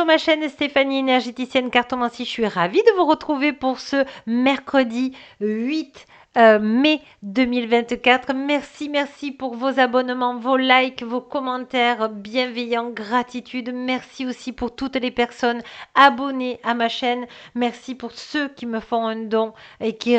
sur ma chaîne Stéphanie Énergéticienne Cartomancie. Je suis ravie de vous retrouver pour ce mercredi 8 mai 2024. Merci pour vos abonnements, vos likes, vos commentaires bienveillants, gratitude. Merci aussi pour toutes les personnes abonnées à ma chaîne. Merci pour ceux qui me font un don et qui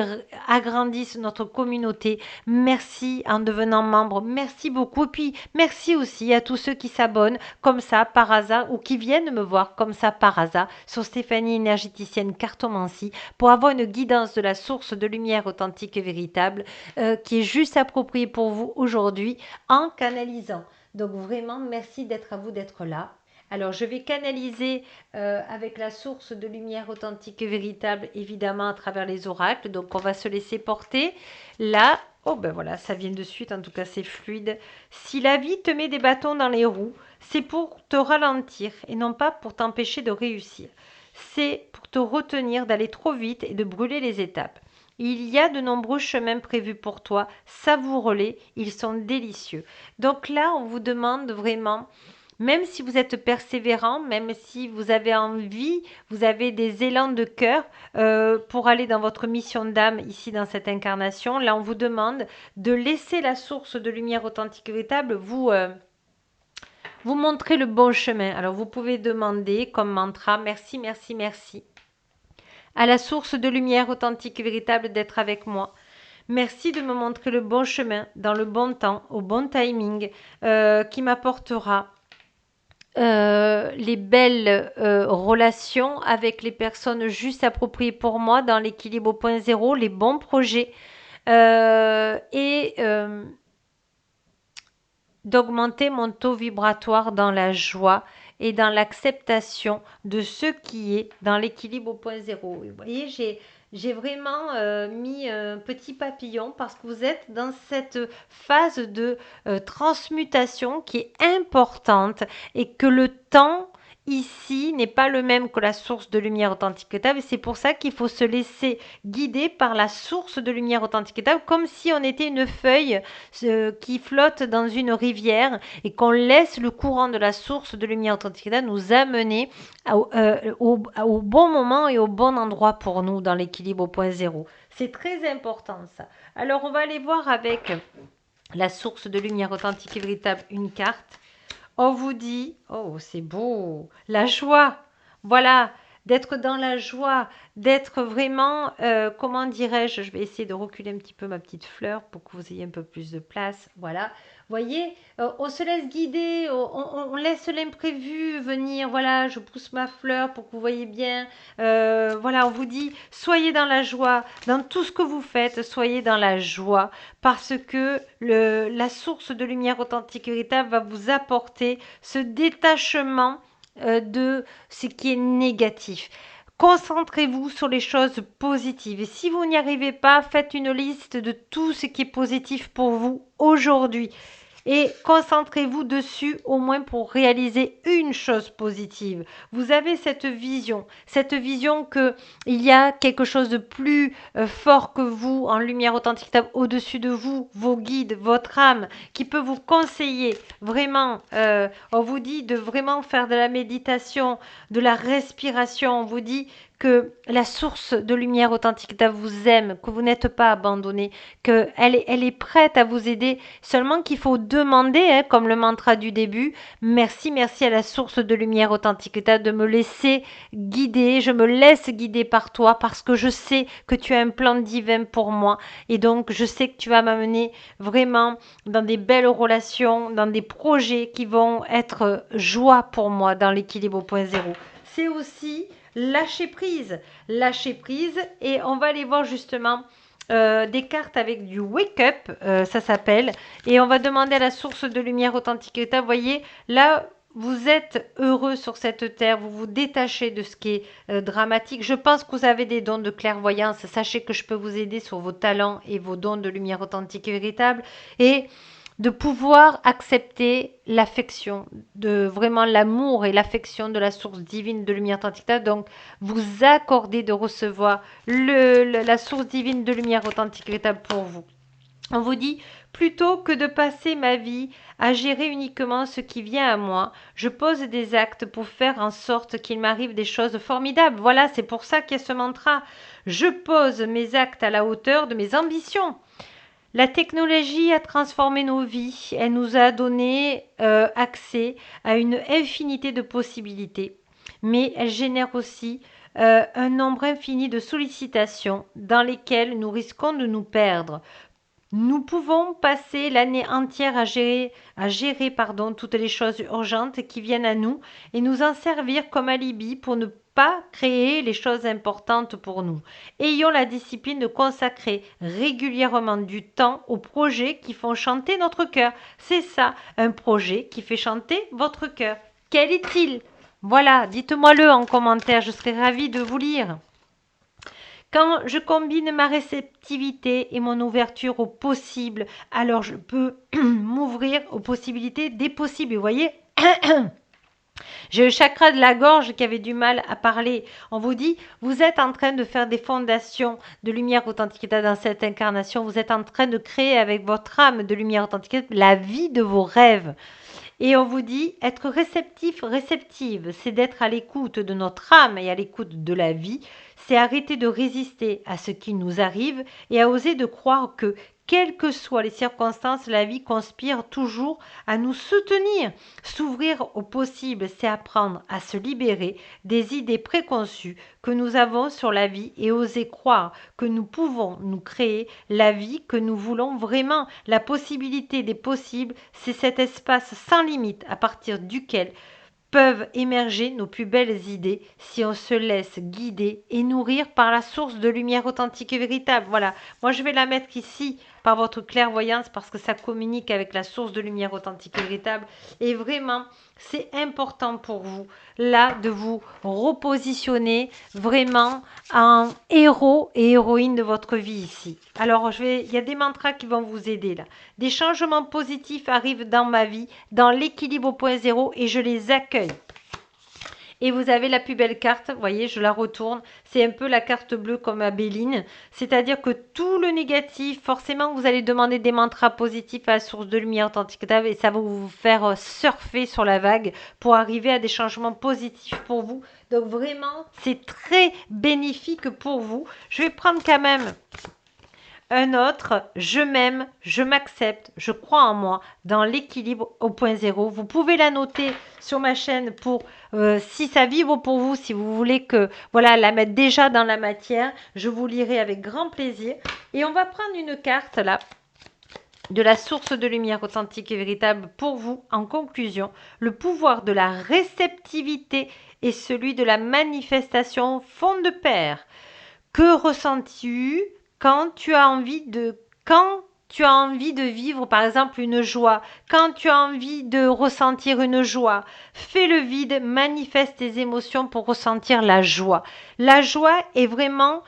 agrandissent notre communauté. Merci en devenant membre. Merci beaucoup. Et puis, merci aussi à tous ceux qui s'abonnent comme ça par hasard ou qui viennent me voir comme ça par hasard sur Stéphanie Énergéticienne Cartomancie pour avoir une guidance de la source de lumière authentique et véritable qui est juste appropriée pour vous aujourd'hui en canalisant. Donc vraiment, merci d'être à vous d'être là. Alors, je vais canaliser avec la source de lumière authentique et véritable, évidemment, à travers les oracles. Donc, on va se laisser porter. Là, oh ben voilà, ça vient de suite, en tout cas, c'est fluide. Si la vie te met des bâtons dans les roues, c'est pour te ralentir et non pas pour t'empêcher de réussir. C'est pour te retenir d'aller trop vite et de brûler les étapes. Il y a de nombreux chemins prévus pour toi, savoure-les, ils sont délicieux. Donc là, on vous demande vraiment, même si vous êtes persévérant, même si vous avez envie, vous avez des élans de cœur pour aller dans votre mission d'âme ici dans cette incarnation, là on vous demande de laisser la source de lumière authentique et véritable vous montrer le bon chemin. Alors vous pouvez demander comme mantra, merci, merci, merci à la source de lumière authentique et véritable d'être avec moi. Merci de me montrer le bon chemin, dans le bon temps, au bon timing, qui m'apportera les belles relations avec les personnes juste appropriées pour moi dans l'équilibre au point zéro, les bons projets et d'augmenter mon taux vibratoire dans la joie et dans l'acceptation de ce qui est dans l'équilibre au point zéro. Vous voyez, j'ai vraiment mis un petit papillon parce que vous êtes dans cette phase de transmutation qui est importante et que le temps ici n'est pas le même que la source de lumière authentique et véritable. C'est pour ça qu'il faut se laisser guider par la source de lumière authentique et véritable comme si on était une feuille qui flotte dans une rivière et qu'on laisse le courant de la source de lumière authentique et véritable nous amener au bon moment et au bon endroit pour nous dans l'équilibre au point zéro. C'est très important ça. Alors on va aller voir avec la source de lumière authentique et véritable une carte. On vous dit, oh c'est beau, la joie, voilà, d'être dans la joie, d'être vraiment, comment dirais-je, je vais essayer de reculer un petit peu ma petite fleur pour que vous ayez un peu plus de place, voilà. Voyez, on se laisse guider, on laisse l'imprévu venir, voilà, je pousse ma fleur pour que vous voyez bien, voilà, on vous dit, soyez dans la joie, dans tout ce que vous faites, soyez dans la joie, parce que la source de lumière authentique et véritable va vous apporter ce détachement de ce qui est négatif. Concentrez-vous sur les choses positives. Et si vous n'y arrivez pas, faites une liste de tout ce qui est positif pour vous aujourd'hui. Et concentrez-vous dessus au moins pour réaliser une chose positive. Vous avez cette vision que il y a quelque chose de plus fort que vous en lumière authentique au-dessus de vous, vos guides, votre âme qui peut vous conseiller vraiment. On vous dit de vraiment faire de la méditation, de la respiration. On vous dit que la source de lumière authentique vous aime, que vous n'êtes pas abandonné, qu'elle elle est prête à vous aider, seulement qu'il faut demander, hein, comme le mantra du début, merci, merci à la source de lumière authentique de me laisser guider, je me laisse guider par toi parce que je sais que tu as un plan divin pour moi et donc je sais que tu vas m'amener vraiment dans des belles relations, dans des projets qui vont être joie pour moi dans l'équilibre au point zéro. C'est aussi lâcher prise et on va aller voir justement des cartes avec du wake up, ça s'appelle, et on va demander à la source de lumière authentique et vous voyez là vous êtes heureux sur cette terre, vous vous détachez de ce qui est dramatique. Je pense que vous avez des dons de clairvoyance, sachez que je peux vous aider sur vos talents et vos dons de lumière authentique et véritable et de pouvoir accepter l'affection, de vraiment l'amour et l'affection de la source divine de lumière authentique. Donc, vous accordez de recevoir la source divine de lumière authentique véritable pour vous. On vous dit Plutôt que de passer ma vie à gérer uniquement ce qui vient à moi, je pose des actes pour faire en sorte qu'il m'arrive des choses formidables. Voilà, c'est pour ça qu'il y a ce mantra. Je pose mes actes à la hauteur de mes ambitions. La technologie a transformé nos vies, elle nous a donné accès à une infinité de possibilités, mais elle génère aussi un nombre infini de sollicitations dans lesquelles nous risquons de nous perdre. Nous pouvons passer l'année entière à gérer toutes les choses urgentes qui viennent à nous et nous en servir comme alibi pour ne pas créer les choses importantes pour nous. Ayons la discipline de consacrer régulièrement du temps aux projets qui font chanter notre cœur. C'est ça, un projet qui fait chanter votre cœur. Quel est-il? Voilà, dites-moi-le en commentaire, je serai ravie de vous lire. Quand je combine ma réceptivité et mon ouverture au possible, alors je peux m'ouvrir aux possibilités des possibles. Vous voyez, j'ai le chakra de la gorge qui avait du mal à parler. On vous dit, vous êtes en train de faire des fondations de lumière authentique dans cette incarnation. Vous êtes en train de créer avec votre âme de lumière authentique la vie de vos rêves. Et on vous dit, être réceptif, réceptive, c'est d'être à l'écoute de notre âme et à l'écoute de la vie. C'est arrêter de résister à ce qui nous arrive et à oser de croire que, quelles que soient les circonstances, la vie conspire toujours à nous soutenir. S'ouvrir au possible, c'est apprendre à se libérer des idées préconçues que nous avons sur la vie et oser croire que nous pouvons nous créer la vie que nous voulons vraiment. La possibilité des possibles, c'est cet espace sans limite à partir duquel peuvent émerger nos plus belles idées si on se laisse guider et nourrir par la source de lumière authentique et véritable. Voilà, moi je vais la mettre ici par votre clairvoyance parce que ça communique avec la source de lumière authentique et véritable. Et vraiment, c'est important pour vous, là, de vous repositionner vraiment en héros et héroïne de votre vie ici. Alors, il y a des mantras qui vont vous aider là. Des changements positifs arrivent dans ma vie, dans l'équilibre au point zéro et je les accueille. Et vous avez la plus belle carte, vous voyez, je la retourne. C'est un peu la carte bleue comme à Béline. C'est-à-dire que tout le négatif, forcément, vous allez demander des mantras positifs à la source de lumière authentique et ça va vous faire surfer sur la vague pour arriver à des changements positifs pour vous. Donc vraiment, c'est très bénéfique pour vous. Je vais prendre quand même un autre, je m'aime, je m'accepte, je crois en moi, dans l'équilibre au point zéro. Vous pouvez la noter sur ma chaîne pour si ça vibre pour vous, si vous voulez que voilà la mettre déjà dans la matière, je vous lirai avec grand plaisir. Et on va prendre une carte là de la source de lumière authentique et véritable pour vous. En conclusion, le pouvoir de la réceptivité et celui de la manifestation font de pair. Que ressens-tu quand tu as envie de vivre par exemple une joie, quand tu as envie de ressentir une joie, fais le vide, manifeste tes émotions pour ressentir la joie. La joie est vraiment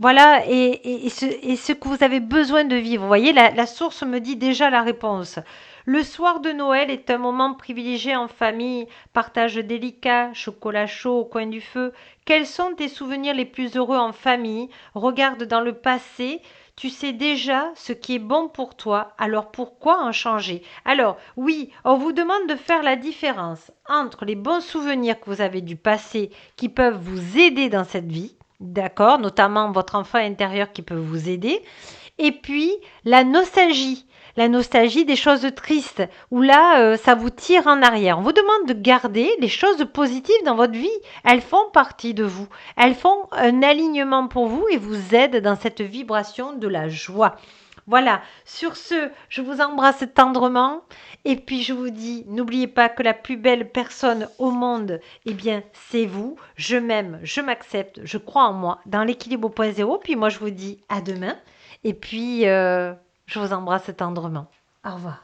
voilà, et ce que vous avez besoin de vivre. Vous voyez, la source me dit déjà la réponse. Le soir de Noël est un moment privilégié en famille, partage délicat, chocolat chaud au coin du feu. Quels sont tes souvenirs les plus heureux en famille? Regarde dans le passé. Tu sais déjà ce qui est bon pour toi, alors pourquoi en changer? Alors, oui, on vous demande de faire la différence entre les bons souvenirs que vous avez du passé qui peuvent vous aider dans cette vie, d'accord, notamment votre enfant intérieur qui peut vous aider, et puis la nostalgie des choses tristes, où là, ça vous tire en arrière. On vous demande de garder les choses positives dans votre vie. Elles font partie de vous. Elles font un alignement pour vous et vous aident dans cette vibration de la joie. Voilà, sur ce, je vous embrasse tendrement et puis je vous dis, n'oubliez pas que la plus belle personne au monde, eh bien, c'est vous. Je m'aime, je m'accepte, je crois en moi, dans l'équilibre au point zéro. Puis moi, je vous dis à demain et puis je vous embrasse tendrement. Au revoir.